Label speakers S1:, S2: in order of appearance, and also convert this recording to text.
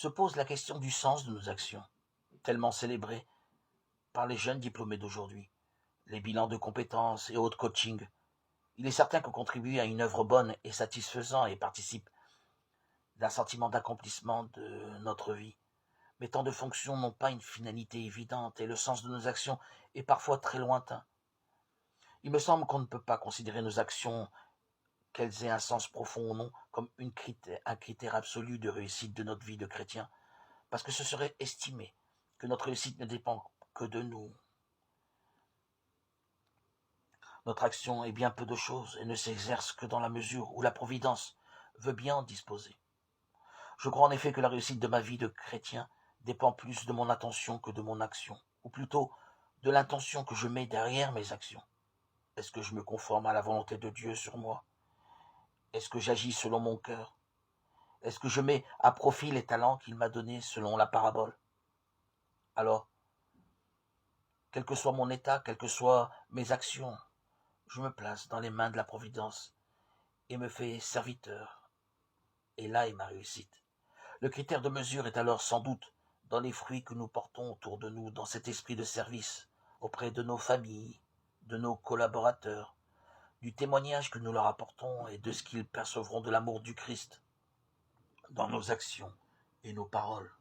S1: se pose la question du sens de nos actions, tellement célébrée par les jeunes diplômés d'aujourd'hui. Les bilans de compétences et autres coachings. Il est certain qu'on contribue à une œuvre bonne et satisfaisante et participe d'un sentiment d'accomplissement de notre vie. Mais tant de fonctions n'ont pas une finalité évidente et le sens de nos actions est parfois très lointain. Il me semble qu'on ne peut pas considérer nos actions, qu'elles aient un sens profond ou non, comme un critère absolu de réussite de notre vie de chrétien, parce que ce serait estimer que notre réussite ne dépend que de nous. Notre action est bien peu de choses et ne s'exerce que dans la mesure où la Providence veut bien en disposer. Je crois en effet que la réussite de ma vie de chrétien dépend plus de mon attention que de mon action, ou plutôt de l'intention que je mets derrière mes actions. Est-ce que je me conforme à la volonté de Dieu sur moi? Est-ce que j'agis selon mon cœur? Est-ce que je mets à profit les talents qu'il m'a donnés selon la parabole? Alors, quel que soit mon état, quelles que soient mes actions, je me place dans les mains de la Providence et me fais serviteur. Et là est ma réussite. Le critère de mesure est alors sans doute dans les fruits que nous portons autour de nous, dans cet esprit de service, auprès de nos familles, de nos collaborateurs, du témoignage que nous leur apportons et de ce qu'ils percevront de l'amour du Christ dans nos actions et nos paroles.